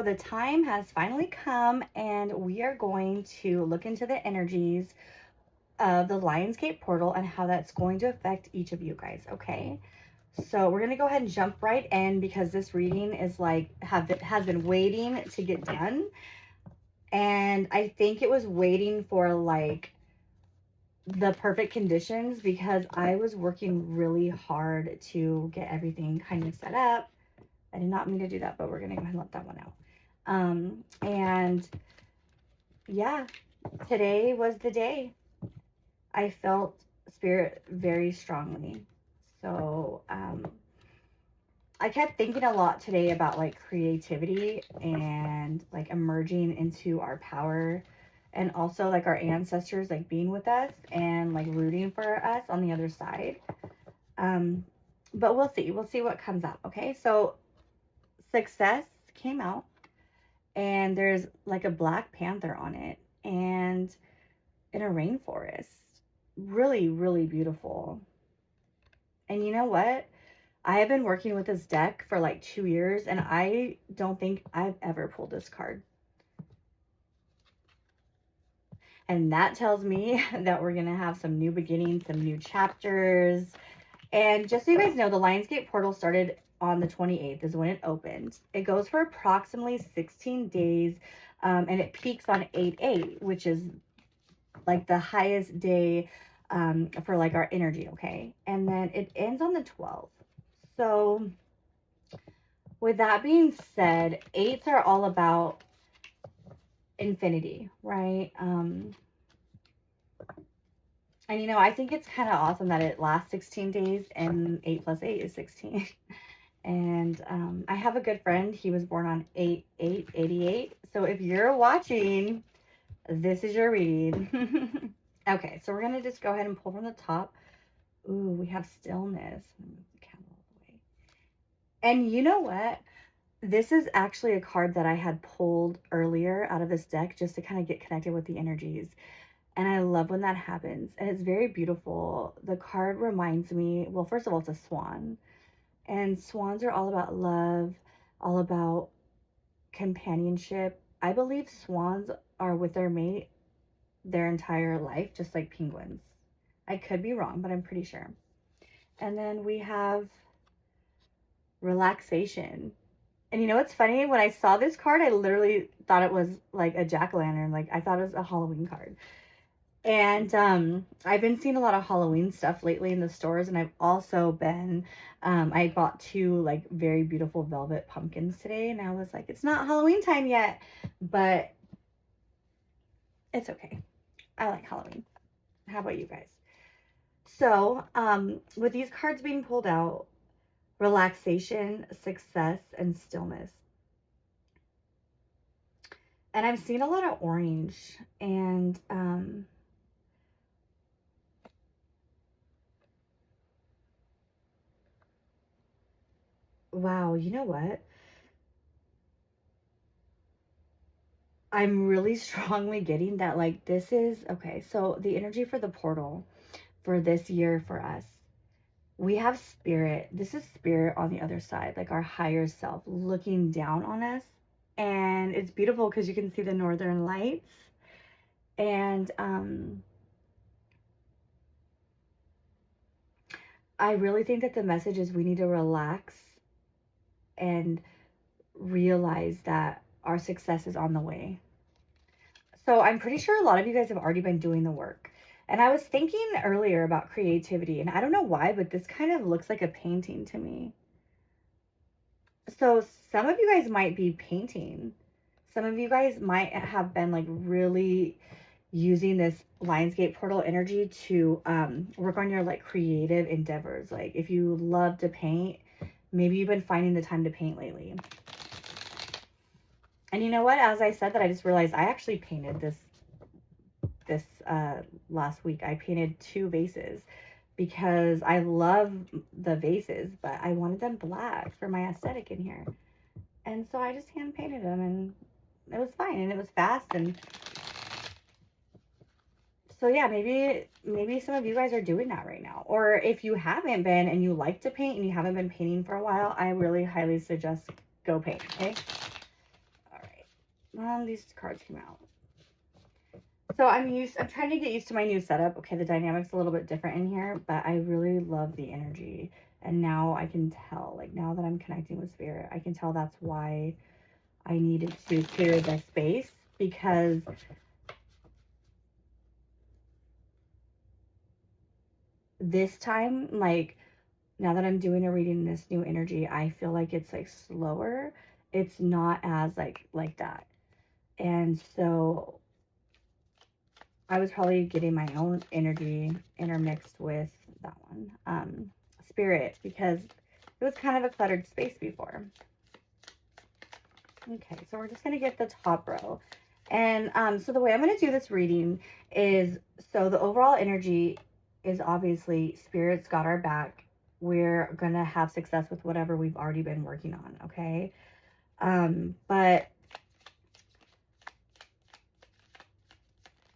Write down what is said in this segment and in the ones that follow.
So the time has finally come, and we are going to look into the energies of the Lionsgate Portal and how that's going to affect each of you guys, okay? So we're going to go ahead and jump right in because this reading is has been waiting to get done. And I think it was waiting for like the perfect conditions because I was working really hard to get everything kind of set up. I did not mean to do that, but we're going to go ahead and let that one out. And yeah, today was the day. I felt spirit very strongly. So, I kept thinking a lot today about like creativity and like emerging into our power, and also like our ancestors like being with us and like rooting for us on the other side. But we'll see. We'll see what comes out. Okay. So success came out, and there's like a black panther on it, and in a rainforest. Really, really beautiful. And you know what? I have been working with this deck for like 2 years, and I don't think I've ever pulled this card. And that tells me that we're going to have some new beginnings, some new chapters. And just so you guys know, the Lionsgate Portal started on the 28th is when it opened. It goes for approximately 16 days, and it peaks on 8/8, which is like the highest day for like our energy, okay? And then it ends on the 12th. So with that being said, 8s are all about infinity, right? And you know, I think it's kind of awesome that it lasts 16 days and 8 plus 8 is 16. And I have a good friend. He was born on 8/8/88. So if you're watching, this is your reading. Okay, so we're going to just go ahead and pull from the top. Ooh, we have stillness. Move the camera all the way. And you know what? This is actually a card that I had pulled earlier out of this deck just to kind of get connected with the energies. And I love when that happens. And it's very beautiful. The card reminds me, well, first of all, it's a swan. And swans are all about love, all about companionship. I believe swans are with their mate their entire life, just like penguins. I could be wrong, but I'm pretty sure. And then we have relaxation. And you know what's funny? When I saw this card, I literally thought it was like a jack-o'-lantern. Like I thought it was a Halloween card. And I've been seeing a lot of Halloween stuff lately in the stores, and I've also been, I bought 2 like very beautiful velvet pumpkins today, and I was like, it's not Halloween time yet, but it's okay. I like Halloween. How about you guys? So, with these cards being pulled out, relaxation, success, and stillness. And I'm seeing a lot of orange, and wow, you know what? I'm really strongly getting that like this is okay. So the energy for the portal for this year for us, we have spirit. This is spirit on the other side, like our higher self looking down on us. And it's beautiful because you can see the northern lights. And I really think that the message is we need to relax and realize that our success is on the way. So I'm pretty sure a lot of you guys have already been doing the work. And I was thinking earlier about creativity, and I don't know why, but this kind of looks like a painting to me. So some of you guys might be painting. Some of you guys might have been like really using this Lionsgate Portal energy to work on your like creative endeavors. Like if you love to paint, maybe you've been finding the time to paint lately. And you know what? As I said that, I just realized I actually painted this last week. I painted 2 vases because I love the vases, but I wanted them black for my aesthetic in here. And so I just hand painted them, and it was fine, and it was fast. And so yeah, maybe some of you guys are doing that right now. Or if you haven't been and you like to paint and you haven't been painting for a while, I really highly suggest go paint, okay? All These cards came out. So I'm trying to get used to my new setup. Okay, the dynamic's a little bit different in here, but I really love the energy. And now I can tell, like now that I'm connecting with spirit, I can tell that's why I needed to clear the space, because this time, like now that I'm doing a reading this new energy, I feel like it's like slower. It's not as like that. And so I was probably getting my own energy intermixed with that one, spirit, because it was kind of a cluttered space before. Okay, so we're just going to get the top row. And so the way I'm going to do this reading is, so the overall energy is obviously spirit's got our back. We're going to have success with whatever we've already been working on, okay? But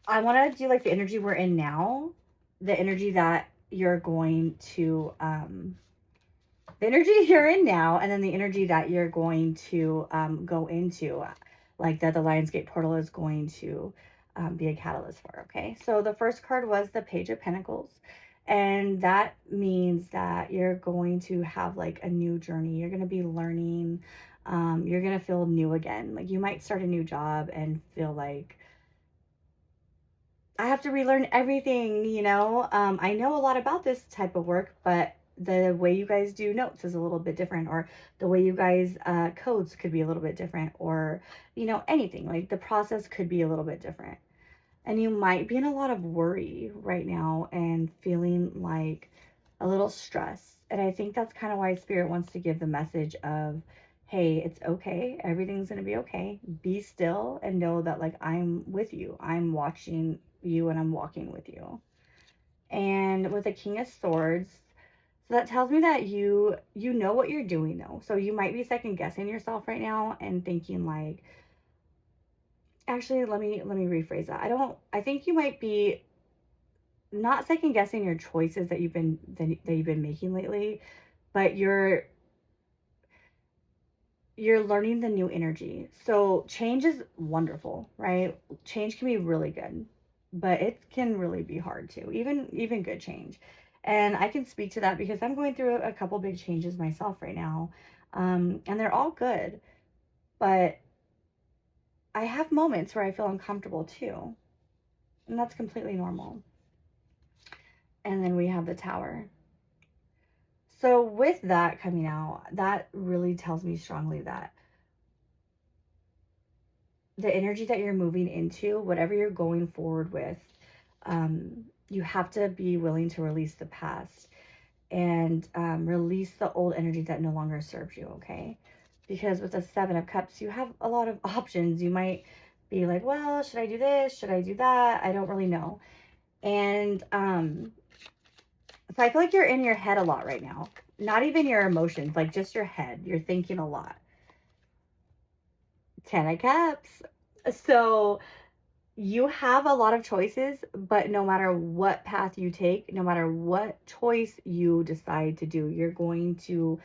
I want to do like the energy we're in now, the energy that you're going to, the energy you're in now, and then the energy that you're going to go into, like that the Lionsgate Portal is going to be a catalyst for, okay? So the first card was the Page of Pentacles, and that means that you're going to have like a new journey. You're going to be learning. You're going to feel new again. Like you might start a new job and feel like, I have to relearn everything, you know? I know a lot about this type of work, but the way you guys do notes is a little bit different, or the way you guys codes could be a little bit different, or, you know, anything. Like the process could be a little bit different. And you might be in a lot of worry right now and feeling like a little stress. And I think that's kind of why Spirit wants to give the message of, hey, it's okay. Everything's going to be okay. Be still and know that like I'm with you. I'm watching you and I'm walking with you. And with the King of Swords, so that tells me that you know what you're doing though. So you might be second guessing yourself right now and thinking like, actually, let me rephrase that. I think you might be not second guessing your choices that you've been making lately, but you're learning the new energy. So change is wonderful, right? Change can be really good, but it can really be hard too, even good change. And I can speak to that because I'm going through a couple big changes myself right now. And they're all good, but I have moments where I feel uncomfortable too. And that's completely normal. And then we have the Tower. So with that coming out, that really tells me strongly that the energy that you're moving into, whatever you're going forward with, you have to be willing to release the past and release the old energy that no longer serves you, okay? Because with the Seven of Cups, you have a lot of options. You might be like, well, should I do this? Should I do that? I don't really know. And so I feel like you're in your head a lot right now. Not even your emotions, like just your head. You're thinking a lot. 10 of Cups. So you have a lot of choices, but no matter what path you take, no matter what choice you decide to do, you're going to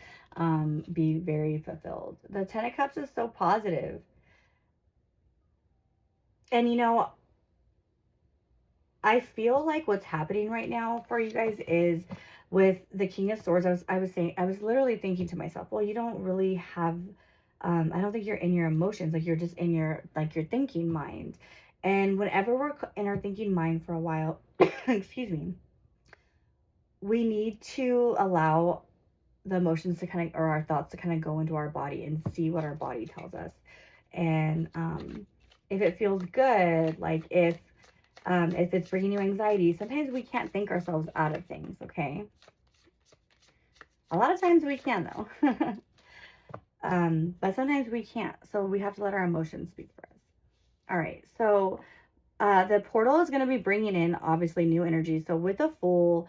be very fulfilled. The 10 of Cups is so positive. And you know, I feel like what's happening right now for you guys is with the King of Swords. I was literally thinking to myself, well, you don't really have, I don't think you're in your emotions. Like you're just in your thinking mind. And whenever we're in our thinking mind for a while, excuse me, we need to allow the emotions to kind of, or our thoughts to kind of go into our body and see what our body tells us. And if it feels good, like if it's bringing you anxiety, sometimes we can't think ourselves out of things, okay? A lot of times we can, though. But sometimes we can't. So we have to let our emotions speak for us. All right. So the portal is going to be bringing in, obviously, new energy. So with the Fool,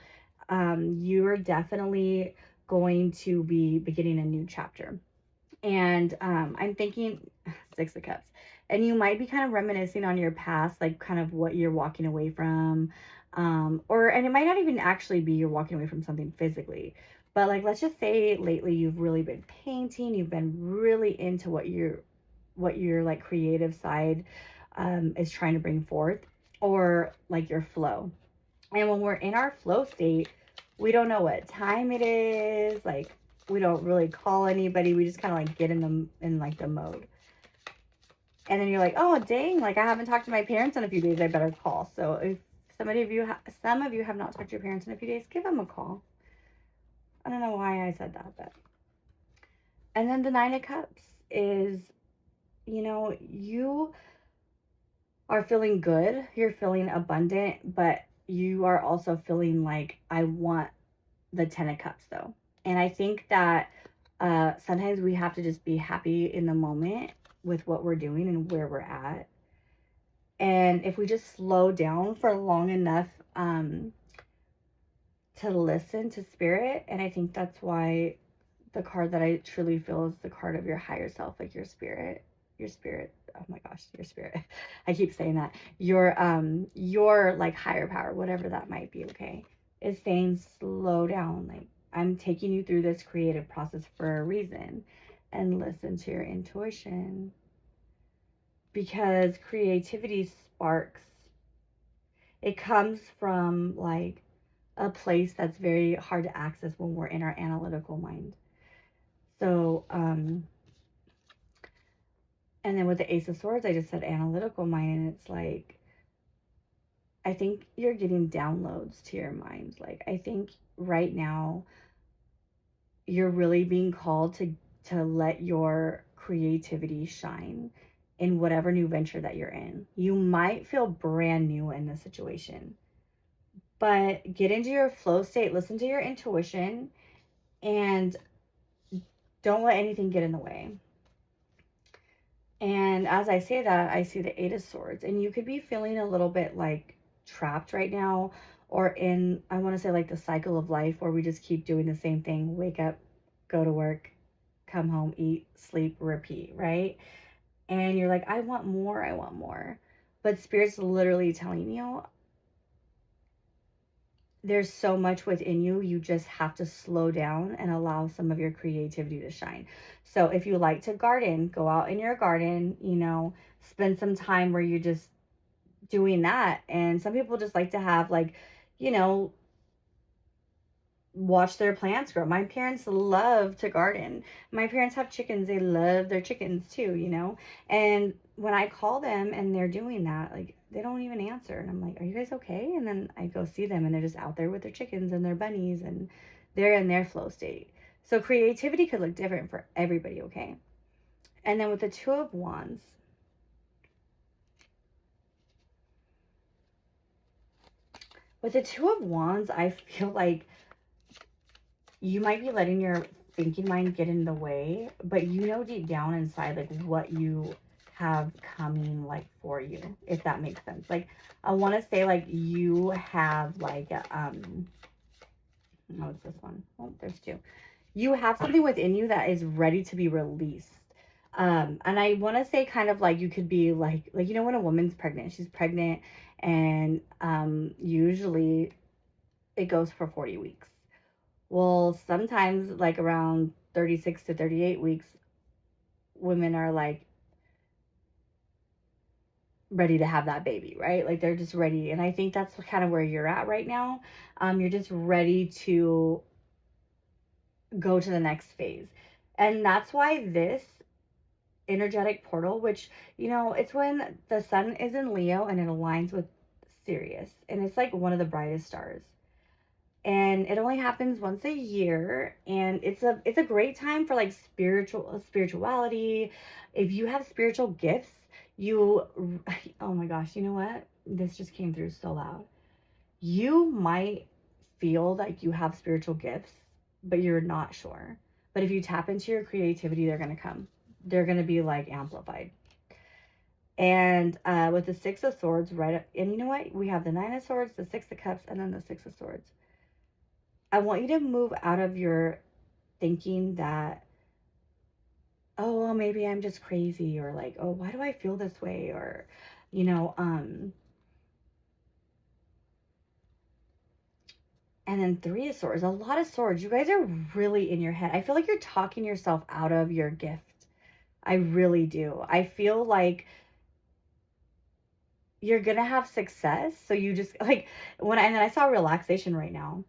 you're definitely going to be beginning a new chapter. And I'm thinking Six of Cups. And you might be kind of reminiscing on your past, like kind of what you're walking away from. And it might not even actually be you're walking away from something physically. But like, let's just say lately you've really been painting. You've been really into what you're what your like creative side is trying to bring forth, or like your flow. And when we're in our flow state, we don't know what time it is. Like, we don't really call anybody. We just kind of like get in like the mode. And then you're like, oh dang, like I haven't talked to my parents in a few days. I better call. So if some of you have not talked to your parents in a few days, give them a call. I don't know why I said that, but. And then the Nine of Cups is, you are feeling good. You're feeling abundant, but you are also feeling like, I want the Ten of Cups though. And I think that sometimes we have to just be happy in the moment with what we're doing and where we're at. And if we just slow down for long enough to listen to spirit, and I think that's why the card that I truly feel is the card of your higher self, like your spirit, oh my gosh, your spirit. I keep saying that. Your like higher power, whatever that might be, okay, is saying slow down. Like, I'm taking you through this creative process for a reason, and listen to your intuition, because creativity sparks. It comes from like a place that's very hard to access when we're in our analytical mind. So, and then with the Ace of Swords, I just said analytical mind, and it's like, I think you're getting downloads to your mind. Like, I think right now you're really being called to let your creativity shine in whatever new venture that you're in. You might feel brand new in this situation, but get into your flow state, listen to your intuition, and don't let anything get in the way. And as I say that, I see the Eight of Swords, and you could be feeling a little bit like trapped right now, or in, I want to say, like the cycle of life where we just keep doing the same thing: wake up, go to work, come home, eat, sleep, repeat, right? And you're like, I want more, I want more. But Spirit's literally telling you, there's so much within you. You just have to slow down and allow some of your creativity to shine. So if you like to garden, go out in your garden, spend some time where you're just doing that. And some people just like to have, like, watch their plants grow. My parents love to garden. My parents have chickens. They love their chickens too. And when I call them and they're doing that, like, they don't even answer. And I'm like, are you guys okay? And then I go see them and they're just out there with their chickens and their bunnies, and they're in their flow state. So creativity could look different for everybody, okay? And then with the Two of Wands, I feel like you might be letting your thinking mind get in the way, but deep down inside, like, what you have coming, like, for you, if that makes sense. Like, I want to say, like, you have, like, what's this one? Oh, there's two. You have something within you that is ready to be released. And I want to say, kind of like, you could be like, when a woman's pregnant, she's pregnant, and usually it goes for 40 weeks. Well, sometimes, like, around 36 to 38 weeks, women are, like, ready to have that baby, right? Like, they're just ready. And I think that's kind of where you're at right now. You're just ready to go to the next phase. And that's why this energetic portal, which, it's when the sun is in Leo and it aligns with Sirius. And it's like one of the brightest stars. And it only happens once a year, and it's a great time for, like, spirituality. If you have spiritual gifts, oh my gosh, you know what, this just came through so loud. You might feel like you have spiritual gifts, but you're not sure. But if you tap into your creativity, they're going to come. They're going to be, like, amplified. And with the Six of Swords, right, and you know what, we have the Nine of Swords, the Six of Cups, and then the Six of Swords. I want you to move out of your thinking that, oh, well, maybe I'm just crazy, or like, oh, why do I feel this way? Or, and then Three of Swords, a lot of swords. You guys are really in your head. I feel like you're talking yourself out of your gift. I really do. I feel like you're gonna have success. So you just like and then I saw relaxation right now.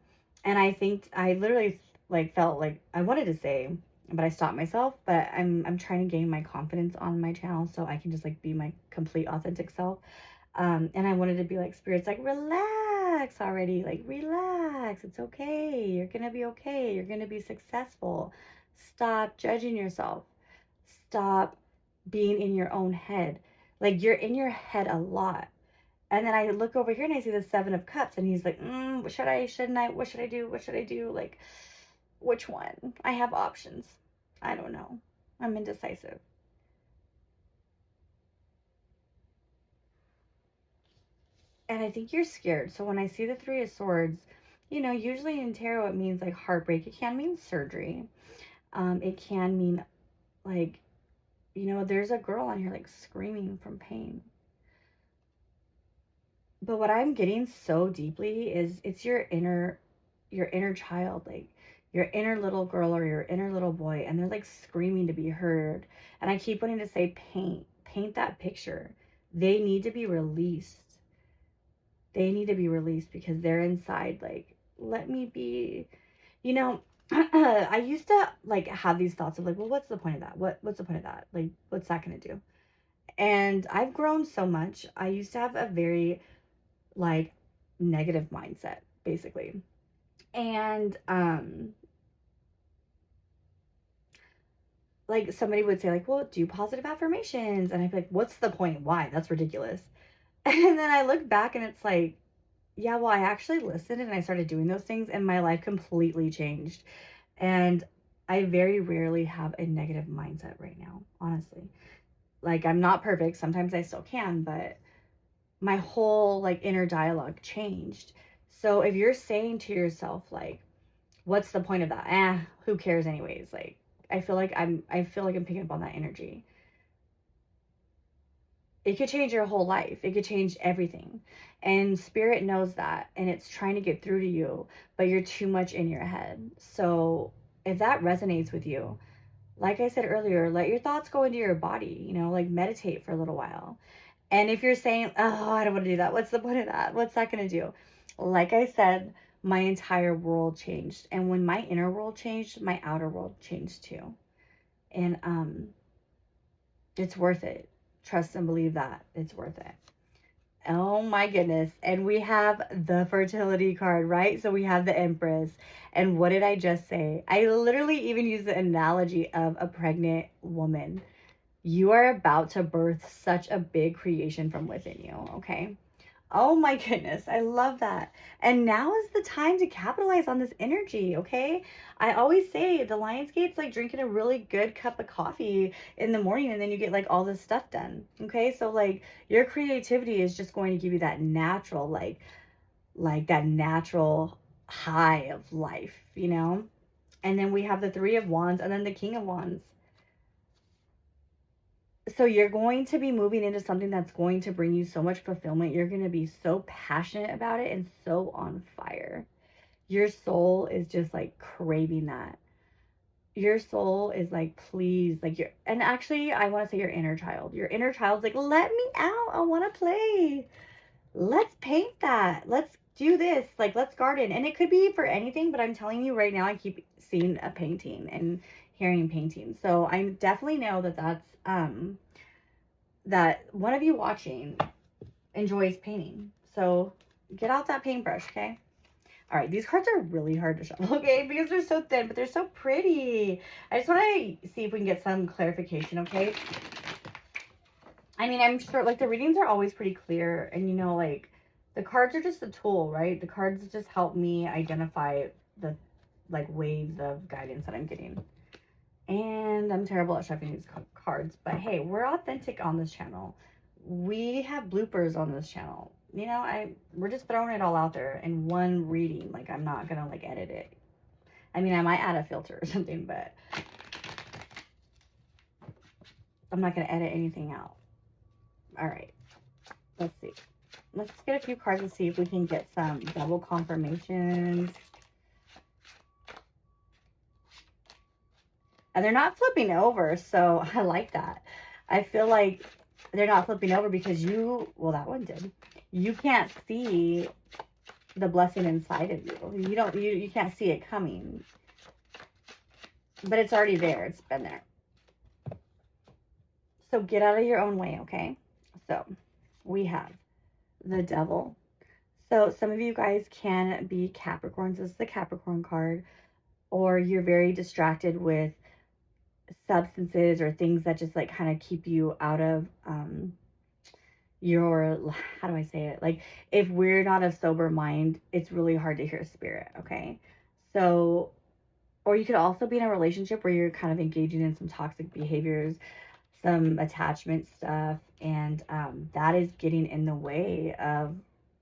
And I think I literally like felt like I wanted to say, but I stopped myself. But I'm trying to gain my confidence on my channel so I can just like be my complete authentic self. And I wanted to be like spirits, like relax already, like relax. It's okay. You're gonna be okay. You're gonna be successful. Stop judging yourself. Stop being in your own head. Like you're in your head a lot. And then I look over here and I see the 7 of Cups and he's like, should I, shouldn't I, what should I do? What should I do? Like, which one? I have options. I don't know. I'm indecisive. And I think you're scared. So when I see the 3 of Swords, usually in tarot it means like heartbreak. It can mean surgery. It can mean like, there's a girl on here like screaming from pain. But what I'm getting so deeply is it's your inner child, like your inner little girl or your inner little boy, and they're like screaming to be heard. And I keep wanting to say paint that picture. They need to be released. They need to be released because they're inside like, let me be, I used to like have these thoughts of like, well, what's the point of that? What's the point of that? Like, what's that going to do? And I've grown so much. I used to have a very like negative mindset basically. And like somebody would say like, well, do positive affirmations, and I'd be like, what's the point? Why? That's ridiculous. And then I look back and it's like, yeah, well, I actually listened and I started doing those things and my life completely changed. And I very rarely have a negative mindset right now, honestly. Like, I'm not perfect, sometimes I still can, but my whole like inner dialogue changed. So if you're saying to yourself like, what's the point of that? Who cares anyways? Like, I feel like I'm picking up on that energy. It could change your whole life. It could change everything. And spirit knows that and it's trying to get through to you, but you're too much in your head. So if that resonates with you, like I said earlier, let your thoughts go into your body, like meditate for a little while. And if you're saying, oh, I don't want to do that, what's the point of that? What's that going to do? Like I said, my entire world changed. And when my inner world changed, my outer world changed too. And it's worth it. Trust and believe that it's worth it. Oh my goodness. And we have the fertility card, right? So we have the Empress. And what did I just say? I literally even used the analogy of a pregnant woman. You are about to birth such a big creation from within you, okay? Oh my goodness, I love that. And now is the time to capitalize on this energy, okay? I always say the Lionsgate's like drinking a really good cup of coffee in the morning and then you get like all this stuff done, okay? So like your creativity is just going to give you that natural, like that natural high of life, And then we have the 3 of Wands and then the King of Wands. So you're going to be moving into something that's going to bring you so much fulfillment. You're going to be so passionate about it and so on fire. Your soul is just like craving that. Your soul is like, please, like and actually I want to say your inner child. Your inner child's like, let me out. I want to play. Let's paint that. Let's do this. Like, let's garden. And it could be for anything, but I'm telling you right now, I keep seeing a painting and hearing painting. So I definitely know that that's, that one of you watching enjoys painting. So get out that paintbrush, okay? All right, these cards are really hard to shuffle, okay? Because they're so thin, but they're so pretty. I just want to see if we can get some clarification, okay? I mean, I'm sure, like, the readings are always pretty clear. And, like, the cards are just a tool, right? The cards just help me identify the, like, waves of guidance that I'm getting. And I'm terrible at shuffling these cards. But, hey, we're authentic on this channel. We have bloopers on this channel. We're just throwing it all out there in one reading. Like, I'm not going to, like, edit it. I mean, I might add a filter or something, but I'm not going to edit anything out. All right. Let's see. Let's get a few cards and see if we can get some double confirmations. And they're not flipping over, so I like that. I feel like they're not flipping over because well, that one did. You can't see the blessing inside of you. You can't see it coming. But it's already there. It's been there. So get out of your own way, okay? So we have the devil. So some of you guys can be Capricorns. This is the Capricorn card. Or you're very distracted with substances or things that just like kind of keep you out of your, how do I say it? Like if we're not of sober mind, it's really hard to hear spirit, okay? So, or you could also be in a relationship where you're kind of engaging in some toxic behaviors, some attachment stuff, and that is getting in the way of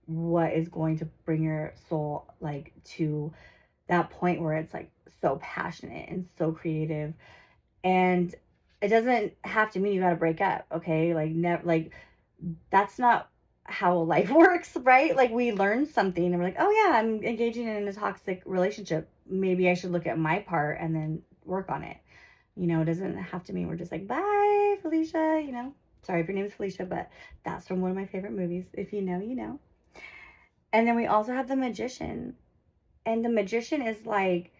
what is going to bring your soul like to that point where it's like so passionate and so creative. And it doesn't have to mean you got to break up, okay? Like never, like that's not how life works, right? Like we learn something and we're like, oh yeah, I'm engaging in a toxic relationship, maybe I should look at my part and then work on it. You know, it doesn't have to mean we're just like, bye Felicia, you know. Sorry if your name is Felicia, but that's from one of my favorite movies. If you know, you know. And then we also have the Magician. And the Magician is like,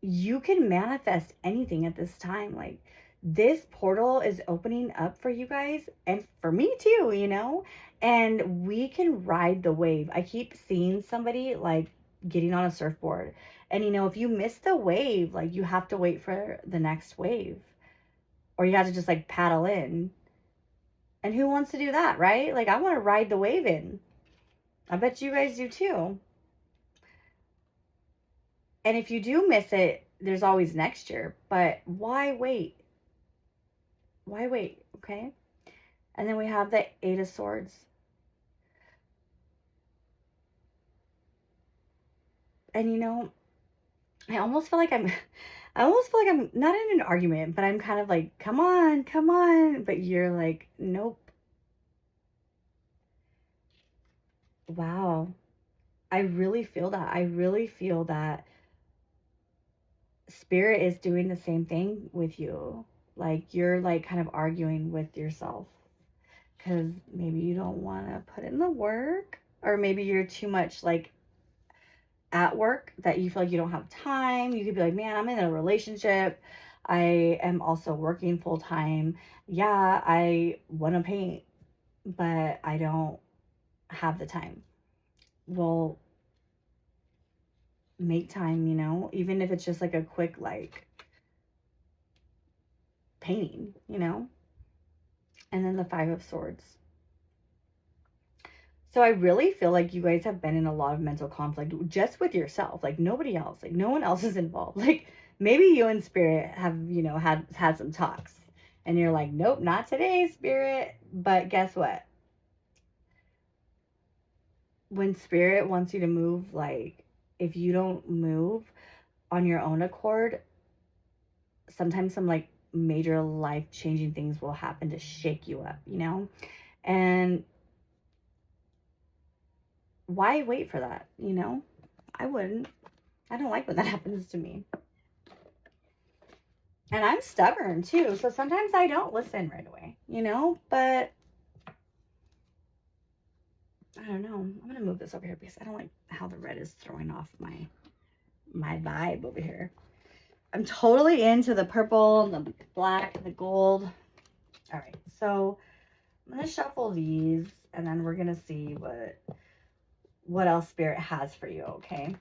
you can manifest anything at this time. Like this portal is opening up for you guys and for me too, you know, and we can ride the wave. I keep seeing somebody like getting on a surfboard, and you know, if you miss the wave, like you have to wait for the next wave, or you have to just like paddle in. And who wants to do that, right? Like I want to ride the wave in. I bet you guys do too. And if you do miss it, there's always next year. But why wait? Why wait? Okay. And then we have the Eight of Swords. And you know, I almost feel like I'm not in an argument, but I'm kind of like, come on, come on. But you're like, nope. Wow. I really feel that. I really feel that spirit is doing the same thing with you. Like you're like kind of arguing with yourself because maybe you don't want to put in the work, or maybe you're too much like at work that you feel like you don't have time. You could be like, man, I'm in a relationship. I am also working full time. Yeah, I want to paint, but I don't have the time. Well, make time, you know, even if it's just like a quick like painting, you know. And then the Five of Swords. So I really feel like you guys have been in a lot of mental conflict just with yourself, like nobody else, like no one else is involved. Like maybe you and Spirit have, you know, had some talks and you're like, nope, not today, Spirit. But guess what? When Spirit wants you to move, like if you don't move on your own accord, sometimes some like major life changing things will happen to shake you up, you know? And why wait for that, you know? I wouldn't. I don't like when that happens to me. And I'm stubborn too, so sometimes I don't listen right away, you know? But I don't know. I'm gonna move this over here because I don't like how the red is throwing off my vibe over here. I'm totally into the purple and the black and the gold. All right, so I'm gonna shuffle these and then we're gonna see what else Spirit has for you, okay?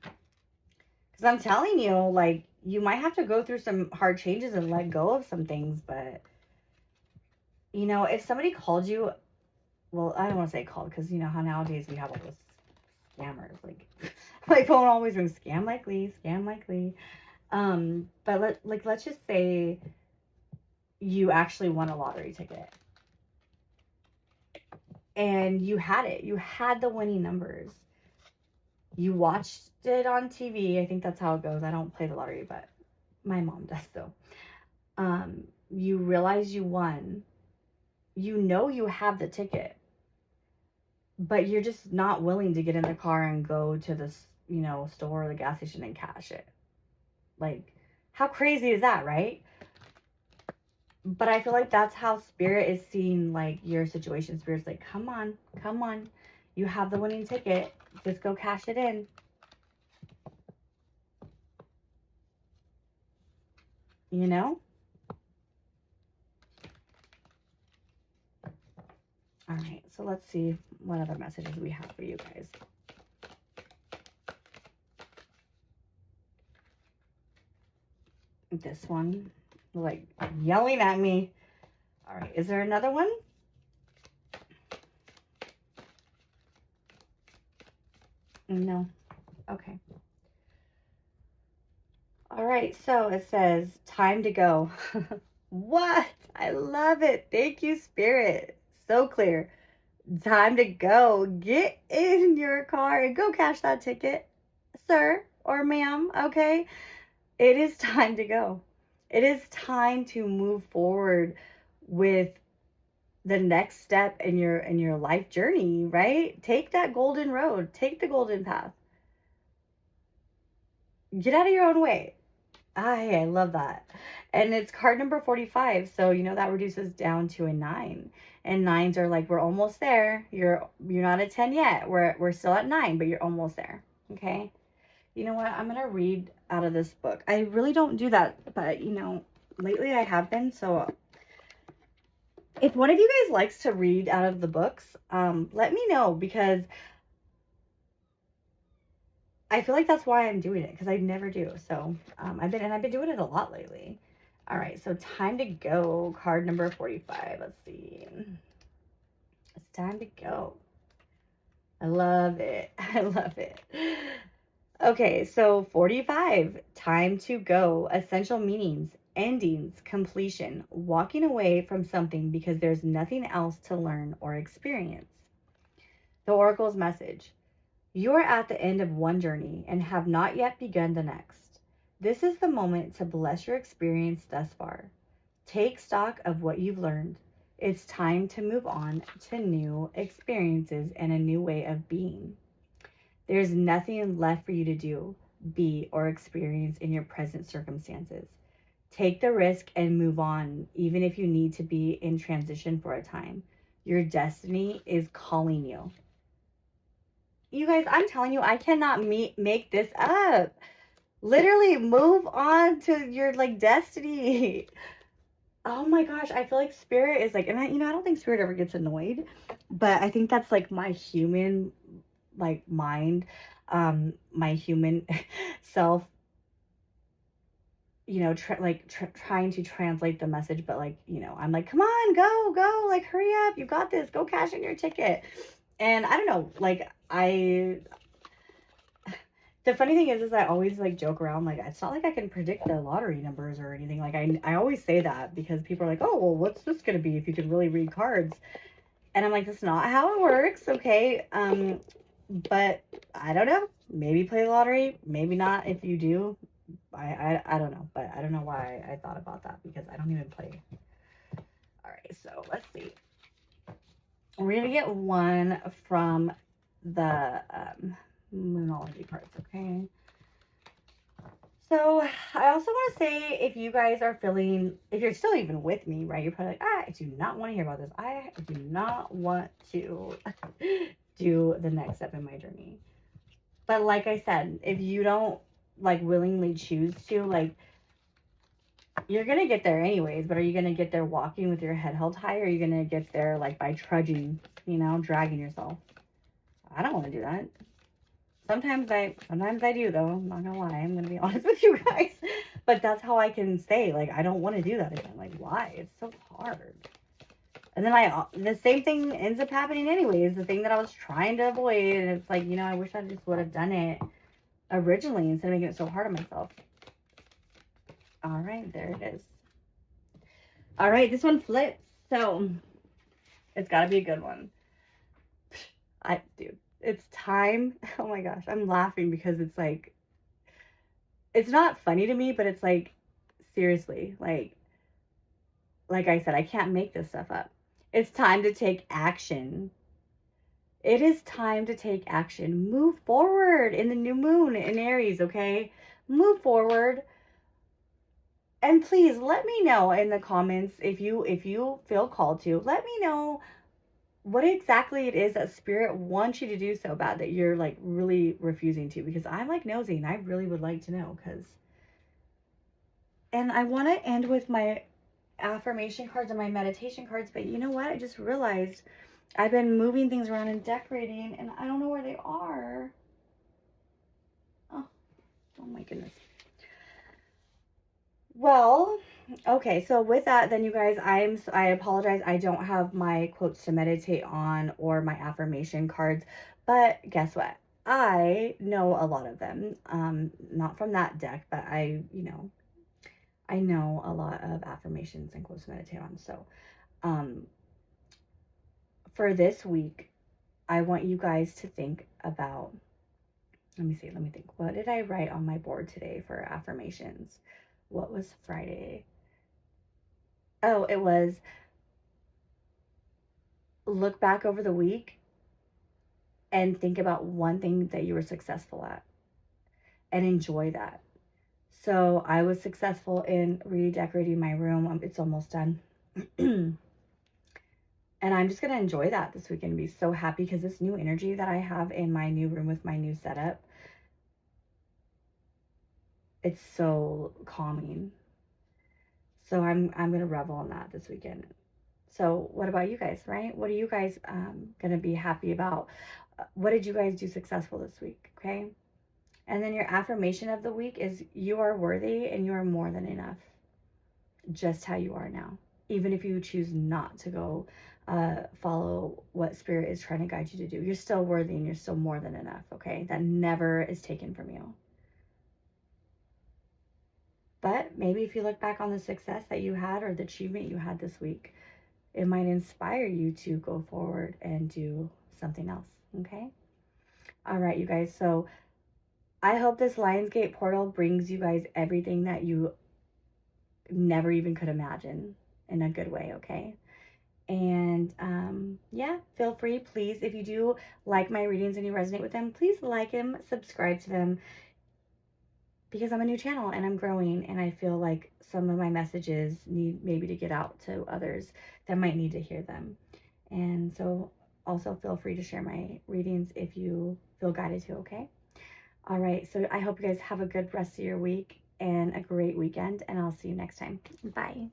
Because I'm telling you, like, you might have to go through some hard changes and let go of some things, but, you know, if somebody called you, well, I don't want to say called, because you know how nowadays we have all those scammers, like, my phone always rings, scam likely, scam likely. But let's just say you actually won a lottery ticket. And you had it. You had the winning numbers. You watched it on TV. I think that's how it goes. I don't play the lottery, but my mom does, though. You realize you won. You know you have the ticket. But you're just not willing to get in the car and go to this, you know, store or the gas station and cash it. Like, how crazy is that, right? But I feel like that's how Spirit is seeing, like, your situation. Spirit's like, come on, come on. You have the winning ticket. Just go cash it in. You know? All right, so let's see what other messages we have for you guys. This one, like, yelling at me. All right, is there another one? No. Okay. All right, so it says, time to go. What? I love it. Thank you, Spirit. So clear. Time to go. Get in your car and go cash that ticket, sir or ma'am, okay? It is time to go. It is time to move forward with the next step in your life journey, right? Take that golden road. Take the golden path. Get out of your own way. I love that. And it's card number 45. So, you know, that reduces down to a 9. And 9s are like, we're almost there. You're not at 10 yet. We're still at 9, but you're almost there. Okay? You know what? I'm going to read out of this book. I really don't do that, but, you know, lately I have been. So if one of you guys likes to read out of the books, let me know, because I feel like that's why I'm doing it, because I never do. So I've been doing it a lot lately. All right, so time to go. Card number 45. Let's see. It's time to go. I love it. I love it. Okay, so 45. Time to go. Essential meanings, endings, completion, walking away from something because there's nothing else to learn or experience. The Oracle's message. You are at the end of one journey and have not yet begun the next. This is the moment to bless your experience thus far. Take stock of what you've learned. It's time to move on to new experiences and a new way of being. There's nothing left for you to do, be, or experience in your present circumstances. Take the risk and move on, even if you need to be in transition for a time. Your destiny is calling you. You guys, I'm telling you, I cannot make this up. Literally, move on to your, like, destiny. Oh my gosh, I feel like Spirit is like, and I don't think Spirit ever gets annoyed, but I think that's like my human, like, mind, my human self, you know, trying to translate the message, but, like, you know, I'm like, come on, go, like, hurry up, you got this, go cash in your ticket. And I don't know, like, the funny thing is I always, like, joke around, like, it's not like I can predict the lottery numbers or anything. Like, I always say that because people are like, oh, well, what's this going to be if you could really read cards? And I'm like, that's not how it works, okay? But I don't know. Maybe play the lottery, maybe not. If you do, I don't know. But I don't know why I thought about that, because I don't even play. All right, so let's see. We're going to get one from the Moonology cards, okay? So I also want to say, if you guys are feeling, if you're still even with me, right, you're probably like, I do not want to hear about this. I do not want to do the next step in my journey. But like I said, if you don't, like, willingly choose to, like, you're going to get there anyways. But are you going to get there walking with your head held high? Or are you going to get there, like, by trudging, you know, dragging yourself? I don't want to do that. Sometimes I do, though. I'm not gonna lie. I'm gonna be honest with you guys. But that's how I can say, like, I don't want to do that again. Like, why? It's so hard. And then the same thing ends up happening anyways. The thing that I was trying to avoid. And it's like, you know, I wish I just would have done it originally instead of making it so hard on myself. All right, there it is. All right, this one flips. So it's got to be a good one. Dude. It's time. Oh my gosh, I'm laughing because it's like, it's not funny to me, but it's like, seriously, like I said, I can't make this stuff up. It's time to take action. It is time to take action. Move forward in the new moon in Aries, okay? Move forward. And please let me know in the comments if you feel called to. Let me know what exactly it is that spirit wants you to do so bad that you're like really refusing to, because I'm like nosy and I really would like to know. Because and I want to end with my affirmation cards and my meditation cards, but you know what? I just realized I've been moving things around and decorating and I don't know where they are. Oh my goodness. Well, okay, so with that, then you guys, I apologize. I don't have my quotes to meditate on or my affirmation cards, but guess what? I know a lot of them. Not from that deck, but I know a lot of affirmations and quotes to meditate on. So, um, for this week, I want you guys to think about, let me think. What did I write on my board today for affirmations? What was Friday? Oh, it was look back over the week and think about one thing that you were successful at and enjoy that. So I was successful in redecorating my room. It's almost done. And I'm just going to enjoy that this weekend and be so happy because this new energy that I have in my new room with my new setup, it's so calming. So I'm going to revel in that this weekend. So what about you guys, right? What are you guys going to be happy about? What did you guys do successful this week? Okay. And then your affirmation of the week is you are worthy and you are more than enough, just how you are now. Even if you choose not to go follow what spirit is trying to guide you to do, you're still worthy and you're still more than enough, okay? That never is taken from you. But maybe if you look back on the success that you had or the achievement you had this week, it might inspire you to go forward and do something else, okay? All right, you guys. So I hope this Lionsgate portal brings you guys everything that you never even could imagine in a good way, okay? And yeah, feel free, please, if you do like my readings and you resonate with them, please like them, subscribe to them, because I'm a new channel and I'm growing and I feel like some of my messages need maybe to get out to others that might need to hear them. And so also feel free to share my readings if you feel guided to, okay? All right, so I hope you guys have a good rest of your week and a great weekend, and I'll see you next time. Bye.